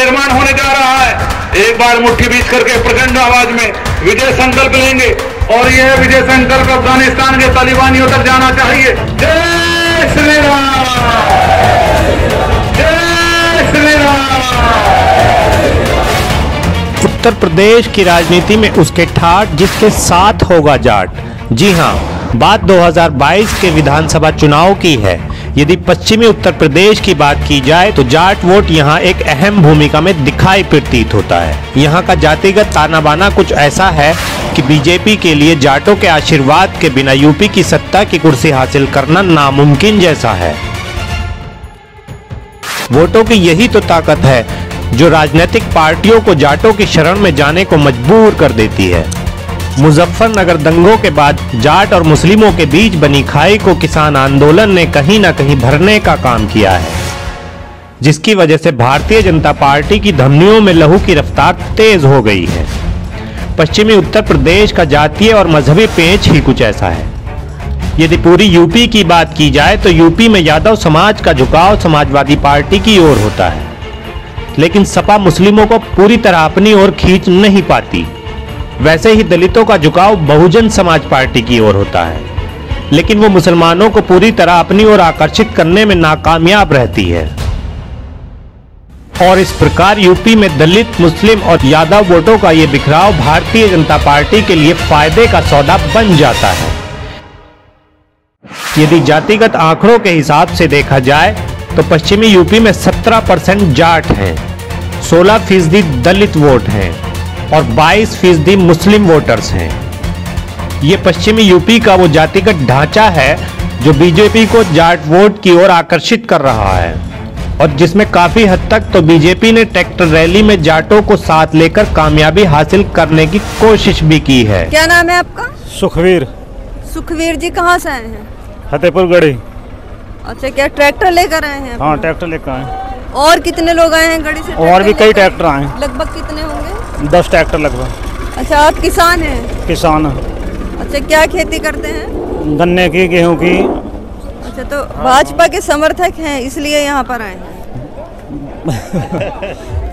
निर्माण होने जा रहा है। एक बार मुट्ठी बीच करके प्रचंड आवाज में विजय संकल्प लेंगे और यह विजय संकल्प अफगानिस्तान के तालिबानियों तक जाना चाहिए। जय श्री राम, जय श्री राम। उत्तर प्रदेश की राजनीति में उसके ठाठ जिसके साथ होगा जाट। जी हाँ, बात 2022 के विधानसभा चुनाव की है। यदि पश्चिमी उत्तर प्रदेश की बात की जाए तो जाट वोट यहाँ एक अहम भूमिका में दिखाई प्रतीत होता है। यहाँ का जातिगत ताना बाना कुछ ऐसा है कि बीजेपी के लिए जाटों के आशीर्वाद के बिना यूपी की सत्ता की कुर्सी हासिल करना नामुमकिन जैसा है। वोटों की यही तो ताकत है जो राजनीतिक पार्टियों को जाटों की शरण में जाने को मजबूर कर देती है। मुजफ्फरनगर दंगों के बाद जाट और मुस्लिमों के बीच बनी खाई को किसान आंदोलन ने कहीं ना कहीं भरने का काम किया है, जिसकी वजह से भारतीय जनता पार्टी की धमनियों में लहू की रफ्तार तेज हो गई है। पश्चिमी उत्तर प्रदेश का जातीय और मजहबी पेंच ही कुछ ऐसा है। यदि पूरी यूपी की बात की जाए तो यूपी में यादव समाज का झुकाव समाजवादी पार्टी की ओर होता है, लेकिन सपा मुस्लिमों को पूरी तरह अपनी ओर खींच नहीं पाती। वैसे ही दलितों का झुकाव बहुजन समाज पार्टी की ओर होता है, लेकिन वो मुसलमानों को पूरी तरह अपनी ओर आकर्षित करने में नाकामयाब रहती है। और इस प्रकार यूपी में दलित, मुस्लिम और यादव वोटों का ये बिखराव भारतीय जनता पार्टी के लिए फायदे का सौदा बन जाता है। यदि जातिगत आंकड़ों के हिसाब से देखा जाए तो पश्चिमी यूपी में 17% जाट हैं, 16% दलित वोट हैं और 22% मुस्लिम वोटर्स हैं। ये पश्चिमी यूपी का वो जातिगत ढांचा है जो बीजेपी को जाट वोट की ओर आकर्षित कर रहा है और जिसमें काफी हद तक तो बीजेपी ने ट्रैक्टर रैली में जाटों को साथ लेकर कामयाबी हासिल करने की कोशिश भी की है। क्या नाम है आपका? सुखवीर। सुखवीर जी कहाँ से आए हैं? फतेहपुर गढ़ी। अच्छा, क्या ट्रैक्टर लेकर आए हैं? हाँ, ट्रैक्टर लेकर आए। और कितने लोग आए हैं गढ़ी से? और भी कई ट्रैक्टर आए। लगभग कितने होंगे? 10 ट्रैक्टर लगभग। अच्छा, आप किसान हैं? किसान। अच्छा, क्या खेती करते हैं? गन्ने की, गेहूं की। अच्छा, तो भाजपा के समर्थक हैं इसलिए यहाँ पर आए हैं।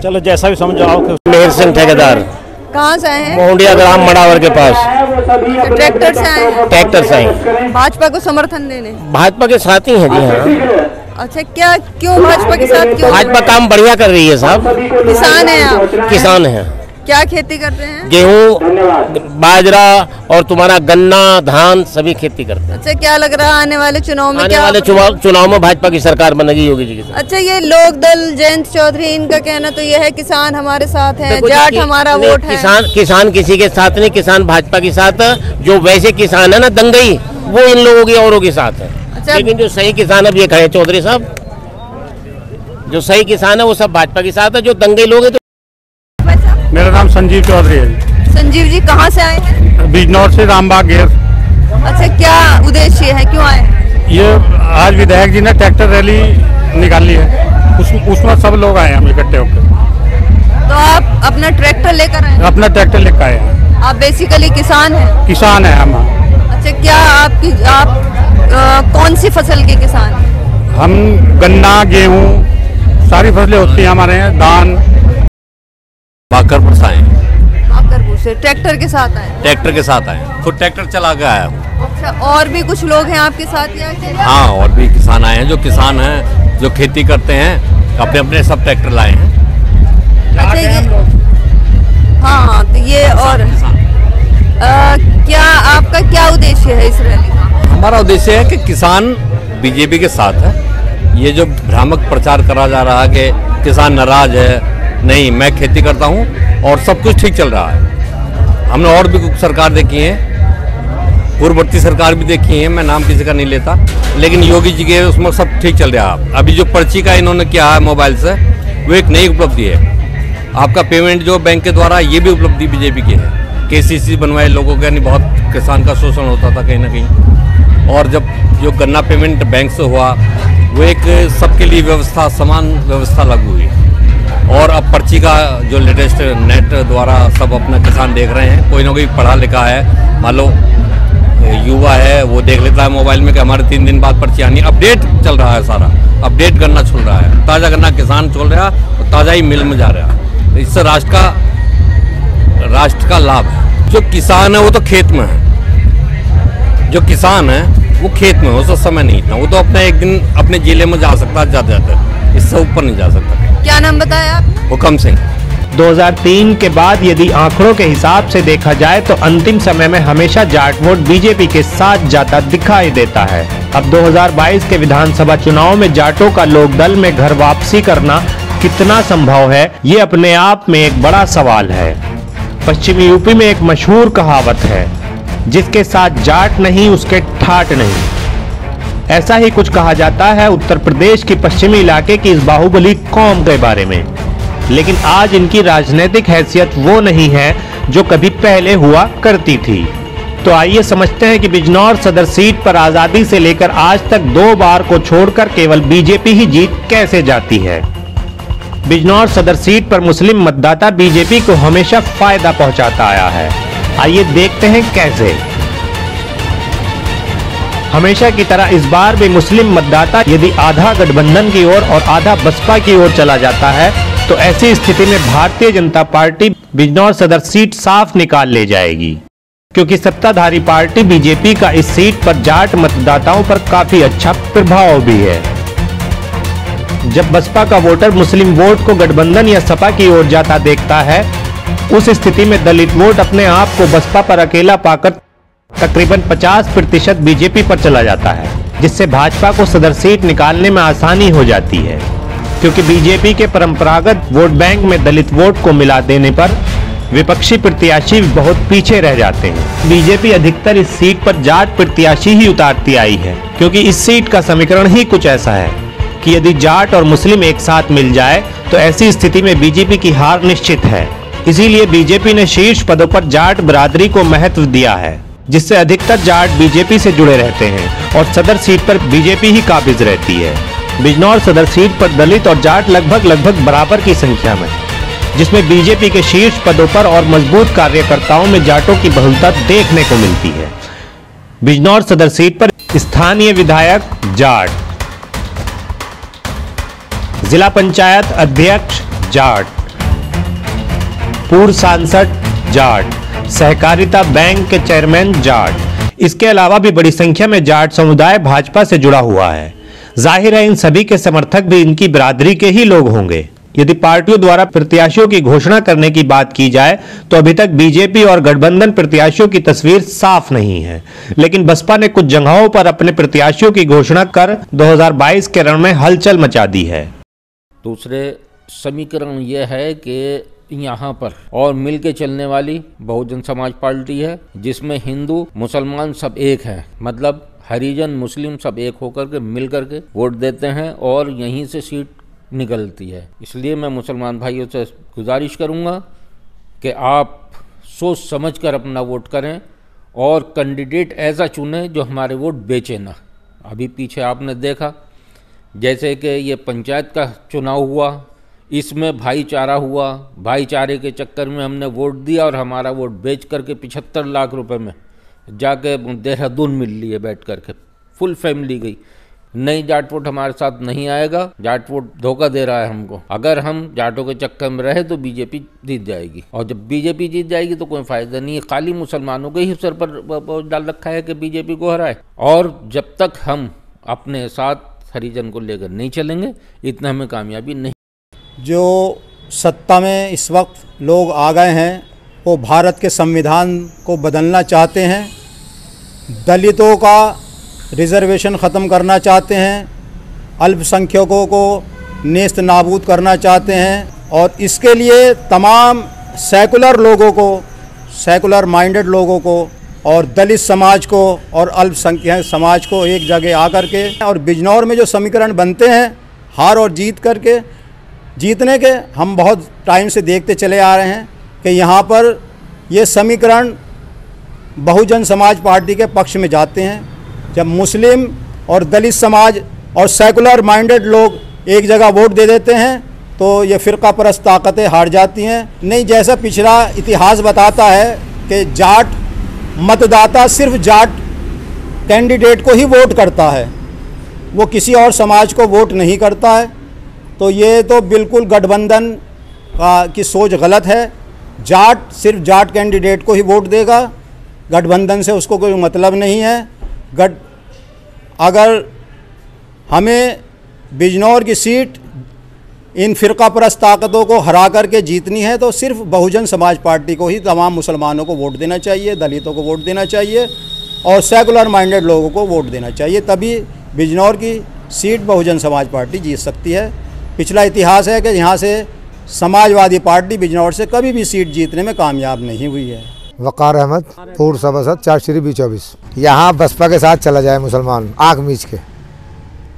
चलो जैसा भी समझो आओ। मेहर सिंह ठेकेदार। कहाँ से आए हैं? मोहडिया ग्राम मड़ावर के पास। ट्रैक्टर से आए हैं? ट्रैक्टर से आए। भाजपा को समर्थन देने? भाजपा के साथ ही हैं जी। हाँ। अच्छा, क्या क्यों भाजपा के साथ? क्यों? भाजपा काम बढ़िया कर रही है साहब। किसान है आप? किसान है। क्या खेती करते हैं? गेहूँ, बाजरा और तुम्हारा गन्ना, धान सभी खेती करते हैं। अच्छा, क्या लग रहा है आने वाले चुनाव में? आने वाले चुनाव में भाजपा की सरकार बनेगी योगी जी की। अच्छा, ये लोक दल जयंत चौधरी इनका कहना तो यह है किसान हमारे साथ है, जाट हमारा वोट है। किसान किसी के साथ नहीं, किसान भाजपा के साथ। जो वैसे किसान है ना दंगई, वो इन लोगों की औरों के साथ है। अच्छा, लेकिन जो सही किसान अब ये खड़े चौधरी साहब, जो सही किसान है वो सब भाजपा के साथ है। जो दंगई लोग हैं। मेरा नाम संजीव चौधरी है। संजीव जी कहाँ से आए हैं? बिजनौर से रामबाग गेर। अच्छा, क्या उद्देश्य है, क्यों आए हैं? ये आज विधायक जी ने ट्रैक्टर रैली निकाली है, उसमें सब लोग आए हम इकट्ठे होकर। तो आप अपना ट्रैक्टर लेकर आए? अपना ट्रैक्टर लेकर आए हैं। आप बेसिकली किसान हैं? किसान है हम। अच्छा, क्या आप कौन सी फसल के किसान हैं? हम गन्ना, गेहूँ सारी फसलें होती हैं हमारे यहाँ। धान। बाकरपुर से आए। बाकरपुर से ट्रैक्टर के साथ आए? ट्रैक्टर के साथ आए, खुद ट्रैक्टर चला के आया हूँ। अच्छा, और भी कुछ लोग हैं आपके साथ या? हाँ, और भी किसान आए हैं। जो किसान हैं, जो खेती करते हैं, अपने अपने सब ट्रैक्टर लाए हैं। अच्छा, ये हाँ, तो ये और क्या आपका क्या उद्देश्य है इस रैली का? हमारा उद्देश्य है कि किसान बीजेपी के साथ है। ये जो भ्रामक प्रचार करा जा रहा है कि किसान नाराज है, नहीं, मैं खेती करता हूँ और सब कुछ ठीक चल रहा है। हमने और भी कुछ सरकार देखी है, पूर्ववर्ती सरकार भी देखी है, मैं नाम किसी का नहीं लेता, लेकिन योगी जी के उसमें सब ठीक चल रहा है। अभी जो पर्ची का इन्होंने किया है मोबाइल से, वो एक नई उपलब्धि है। आपका पेमेंट जो बैंक के द्वारा, ये भी उपलब्धि बीजेपी की है। KCC बनवाए लोगों का, नहीं बहुत किसान का शोषण होता था कहीं ना कहीं। और जब जो गन्ना पेमेंट बैंक से हुआ, वो एक सबके लिए व्यवस्था, समान व्यवस्था लागू हुई। और अब पर्ची का जो लेटेस्ट नेट द्वारा सब अपना किसान देख रहे हैं। कोई ना कोई पढ़ा लिखा है, मान लो युवा है है वो देख लेता है मोबाइल में कि हमारे 3 दिन बाद पर्ची आनी। अपडेट चल रहा है, सारा अपडेट करना चल रहा है, ताज़ा करना किसान चल रहा और ताज़ा ही मिल में जा रहा है। इससे राष्ट्र का लाभ है। जो किसान है वो तो खेत में है, जो किसान है वो खेत में, उसको समय नहीं इतना, वो तो अपना एक दिन अपने जिले में जा सकता है, ज़्यादा इससे ऊपर नहीं जा सकता। क्या नाम बताया आपने? हुकम सिंह। 2003 के बाद यदि आंकड़ों के हिसाब से देखा जाए तो अंतिम समय में हमेशा जाट वोट बीजेपी के साथ जाता दिखाई देता है। अब 2022 के विधानसभा चुनाव में जाटों का लोकदल में घर वापसी करना कितना संभव है, ये अपने आप में एक बड़ा सवाल है। पश्चिमी यूपी में एक मशहूर कहावत है, जिसके साथ जाट नहीं उसके ठाट नहीं। ऐसा ही कुछ कहा जाता है उत्तर प्रदेश के पश्चिमी इलाके की इस बाहुबली कौम के बारे में। लेकिन आज इनकी राजनीतिक हैसियत वो नहीं है जो कभी पहले हुआ करती थी। तो आइए समझते हैं कि बिजनौर सदर सीट पर आजादी से लेकर आज तक 2 बार को छोड़कर केवल बीजेपी ही जीत कैसे जाती है। बिजनौर सदर सीट पर मुस्लिम मतदाता बीजेपी को हमेशा फायदा पहुंचाता आया है। आइए देखते हैं कैसे। हमेशा की तरह इस बार भी मुस्लिम मतदाता यदि आधा गठबंधन की ओर और आधा बसपा की ओर चला जाता है तो ऐसी स्थिति में भारतीय जनता पार्टी बिजनौर सदर सीट साफ निकाल ले जाएगी, क्योंकि सत्ताधारी पार्टी बीजेपी का इस सीट पर जाट मतदाताओं पर काफी अच्छा प्रभाव भी है। जब बसपा का वोटर मुस्लिम वोट को गठबंधन या सपा की ओर जाता देखता है, उस स्थिति में दलित वोट अपने आप को बसपा पर अकेला पाकर तकरीबन 50% बीजेपी पर चला जाता है, जिससे भाजपा को सदर सीट निकालने में आसानी हो जाती है। क्योंकि बीजेपी के परंपरागत वोट बैंक में दलित वोट को मिला देने पर विपक्षी प्रत्याशी बहुत पीछे रह जाते हैं। बीजेपी अधिकतर इस सीट पर जाट प्रत्याशी ही उतारती आई है, क्योंकि इस सीट का समीकरण ही कुछ ऐसा है कि यदि जाट और मुस्लिम एक साथ मिल जाए तो ऐसी स्थिति में बीजेपी की हार निश्चित है। इसीलिए बीजेपी ने शीर्ष पदों पर जाट बिरादरी को महत्व दिया है, जिससे अधिकतर जाट बीजेपी से जुड़े रहते हैं और सदर सीट पर बीजेपी ही काबिज रहती है। बिजनौर सदर सीट पर दलित और जाट लगभग बराबर की संख्या में, जिसमें बीजेपी के शीर्ष पदों पर और मजबूत कार्यकर्ताओं में जाटों की बहुलता देखने को मिलती है। बिजनौर सदर सीट पर स्थानीय विधायक जाट, जिला पंचायत अध्यक्ष जाट, पूर्व सांसद जाट, सहकारिता बैंक के चेयरमैन जाट। इसके अलावा भी बड़ी संख्या में जाट समुदाय भाजपा से जुड़ा हुआ है। जाहिर है इन सभी के समर्थक भी इनकी बिरादरी के ही लोग होंगे। यदि पार्टियों द्वारा प्रत्याशियों की घोषणा करने की बात की जाए तो अभी तक बीजेपी और गठबंधन प्रत्याशियों की तस्वीर साफ नहीं है, लेकिन बसपा ने कुछ जगहों पर अपने प्रत्याशियों की घोषणा कर 2022 के रण में हलचल मचा दी है। दूसरे समीकरण यह है कि यहाँ पर और मिल के चलने वाली बहुजन समाज पार्टी है, जिसमें हिंदू मुसलमान सब एक हैं, मतलब हरिजन मुस्लिम सब एक होकर के मिल करके वोट देते हैं और यहीं से सीट निकलती है। इसलिए मैं मुसलमान भाइयों से गुजारिश करूँगा कि आप सोच समझ कर अपना वोट करें और कैंडिडेट ऐसा चुनें जो हमारे वोट बेचे ना। अभी पीछे आपने देखा जैसे कि ये पंचायत का चुनाव हुआ, इसमें भाईचारा हुआ, भाईचारे के चक्कर में हमने वोट दिया और हमारा वोट बेच करके 75 लाख रुपए में जाके देहरादून मिल लिए बैठ करके, फुल फैमिली गई। नई जाट वोट हमारे साथ नहीं आएगा, जाट वोट धोखा दे रहा है हमको। अगर हम जाटों के चक्कर में रहे तो बीजेपी जीत जाएगी, और जब बीजेपी जीत जाएगी तो कोई फायदा नहीं है। खाली मुसलमानों के ही सर पर डाल रखा है कि बीजेपी को हराए, और जब तक हम अपने साथ हरिजन को लेकर नहीं चलेंगे इतना हमें कामयाबी नहीं। जो सत्ता में इस वक्त लोग आ गए हैं वो भारत के संविधान को बदलना चाहते हैं, दलितों का रिजर्वेशन ख़त्म करना चाहते हैं, अल्पसंख्यकों को नेस्त नाबूद करना चाहते हैं, और इसके लिए तमाम सेकुलर लोगों को, सेकुलर माइंडेड लोगों को और दलित समाज को और अल्पसंख्यक समाज को एक जगह आकर के, और बिजनौर में जो समीकरण बनते हैं हार और जीत करके, जीतने के हम बहुत टाइम से देखते चले आ रहे हैं कि यहाँ पर ये समीकरण बहुजन समाज पार्टी के पक्ष में जाते हैं। जब मुस्लिम और दलित समाज और सेकुलर माइंडेड लोग एक जगह वोट दे देते हैं तो ये फ़िरका परस्त ताकतें हार जाती हैं। नहीं, जैसा पिछला इतिहास बताता है कि जाट मतदाता सिर्फ जाट कैंडिडेट को ही वोट करता है, वो किसी और समाज को वोट नहीं करता है। तो ये तो बिल्कुल गठबंधन की सोच गलत है। जाट सिर्फ जाट कैंडिडेट को ही वोट देगा, गठबंधन से उसको कोई मतलब नहीं है। अगर हमें बिजनौर की सीट इन फ़िरका परस्त ताकतों को हरा करके जीतनी है तो सिर्फ बहुजन समाज पार्टी को ही तमाम मुसलमानों को वोट देना चाहिए, दलितों को वोट देना चाहिए और सेकुलर माइंडेड लोगों को वोट देना चाहिए। तभी बिजनौर की सीट बहुजन समाज पार्टी जीत सकती है। पिछला इतिहास है कि यहाँ से समाजवादी पार्टी बिजनौर से कभी भी सीट जीतने में कामयाब नहीं हुई है। वकार अहमद, पूर्व सभासद 4/24। यहाँ बसपा के साथ चला जाए मुसलमान आँख मीच के,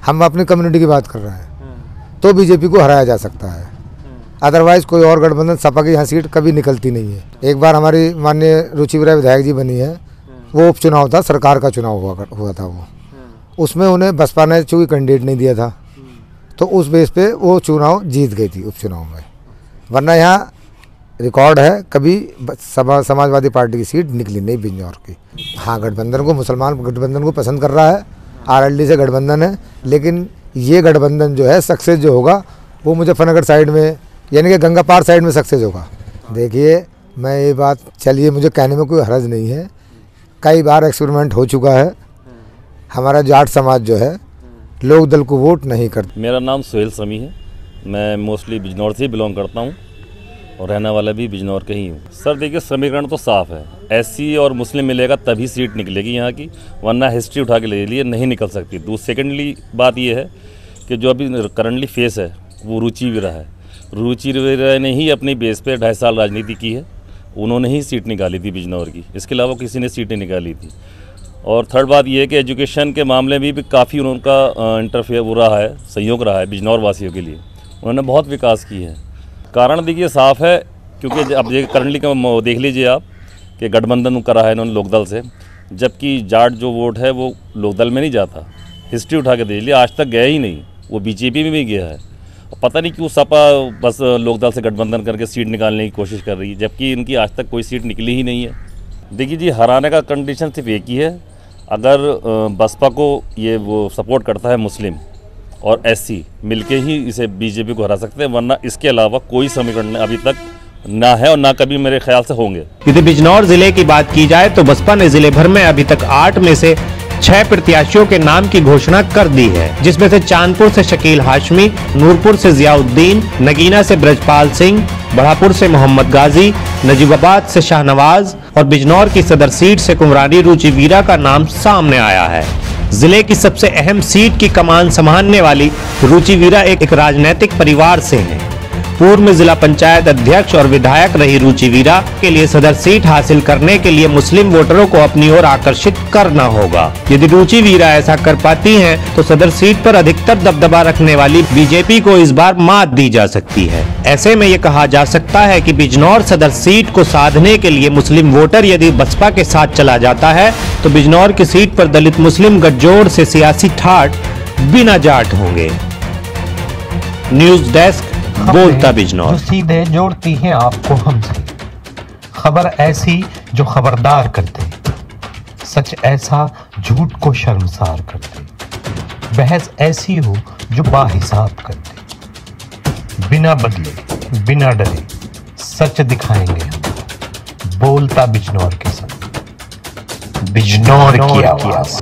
हम अपनी कम्युनिटी की बात कर रहे हैं, तो बीजेपी को हराया जा सकता है। अदरवाइज कोई और गठबंधन, सपा की यहाँ सीट कभी निकलती नहीं है। एक बार हमारी माननीय रुचिवीरा विधायक जी बनी है, वो उपचुनाव था, सरकार का चुनाव हुआ था वो, उसमें उन्हें बसपा ने चूँकि कैंडिडेट नहीं दिया था तो उस बेस पे वो चुनाव जीत गई थी उपचुनाव में, वरना यहाँ रिकॉर्ड है कभी समाजवादी पार्टी की सीट निकली नहीं बिजनौर की। हाँ, गठबंधन को, मुसलमान गठबंधन को पसंद कर रहा है, आरएलडी से गठबंधन है, लेकिन ये गठबंधन जो है सक्सेस जो होगा वो मुजफ्फरनगर साइड में यानी कि गंगा पार साइड में सक्सेस होगा। देखिए, मैं ये बात, चलिए मुझे कहने में कोई हर्ज नहीं है, कई बार एक्सपेरिमेंट हो चुका है। हमारा जाट समाज जो है लोक दल को वोट नहीं करता। मेरा नाम सोहेल समी है, मैं मोस्टली बिजनौर से ही बिलोंग करता हूँ और रहने वाला भी बिजनौर का ही हूँ। सर देखिए, समीकरण तो साफ है, एससी और मुस्लिम मिलेगा तभी सीट निकलेगी यहाँ की, वरना हिस्ट्री उठा के ले लिए नहीं निकल सकती। सेकेंडली बात ये है कि जो अभी करंटली फेस है वो रुचिवीरा है। रुचिवीरा ने ही अपनी बेस पे 2.5 साल राजनीति की है, उन्होंने ही सीट निकाली थी बिजनौर की, इसके अलावा किसी ने सीट नहीं निकाली थी। और थर्ड बात ये है कि एजुकेशन के मामले में भी काफ़ी उनका इंटरफेयर वो रहा है, सहयोग रहा है बिजनौर वासियों के लिए, उन्होंने बहुत विकास की है। कारण देखिए साफ है, क्योंकि अब ये करंटली का देख लीजिए आप कि गठबंधन करा है इन्होंने लोकदल से, जबकि जाट जो वोट है वो लोकदल में नहीं जाता। हिस्ट्री उठा के देख लिया, आज तक गया ही नहीं, वो बीजेपी में भी गया है। पता नहीं क्यों सपा बस लोकदल से गठबंधन करके सीट निकालने की कोशिश कर रही है, जबकि इनकी आज तक कोई सीट निकली ही नहीं है। देखिए जी, हराने का कंडीशन सिर्फ एक ही है, अगर बसपा को ये वो सपोर्ट करता है मुस्लिम और एससी मिलके ही इसे बीजेपी को हरा सकते हैं, वरना इसके अलावा कोई समीकरण अभी तक ना है और ना कभी मेरे ख्याल से होंगे। यदि बिजनौर जिले की बात की जाए तो बसपा ने जिले भर में अभी तक 8 में से 6 प्रत्याशियों के नाम की घोषणा कर दी है, जिसमें से चांदपुर से शकील हाशमी, नूरपुर से जियाउद्दीन, नगीना से ब्रजपाल सिंह, बढ़ापुर से मोहम्मद गाजी, नजीबाबाद से शाहनवाज और बिजनौर की सदर सीट से कुमरानी रुचिवीरा का नाम सामने आया है। जिले की सबसे अहम सीट की कमान संभालने वाली रुचिवीरा एक राजनीतिक परिवार से हैं। पूर्व में जिला पंचायत अध्यक्ष और विधायक रही रुचिवीरा के लिए सदर सीट हासिल करने के लिए मुस्लिम वोटरों को अपनी ओर आकर्षित करना होगा। यदि रुचिवीरा ऐसा कर पाती हैं, तो सदर सीट पर अधिकतर दबदबा रखने वाली बीजेपी को इस बार मात दी जा सकती है। ऐसे में ये कहा जा सकता है कि बिजनौर सदर सीट को साधने के लिए मुस्लिम वोटर यदि बसपा के साथ चला जाता है तो बिजनौर की सीट पर दलित मुस्लिम गठजोड़ से सियासी ठाठ बिना जाट होंगे। न्यूज डेस्क, बोलता बिजनौर। जो सीधे जोड़ती हैं आपको हमसे, खबर ऐसी जो खबरदार कर दे, सच ऐसा झूठ को शर्मसार कर दे, बहस ऐसी हो जो बाहिसाब कर दे, बिना बदले बिना डरे सच दिखाएंगे हम, बोलता बिजनौर के संग, बिजनौर की आवाज।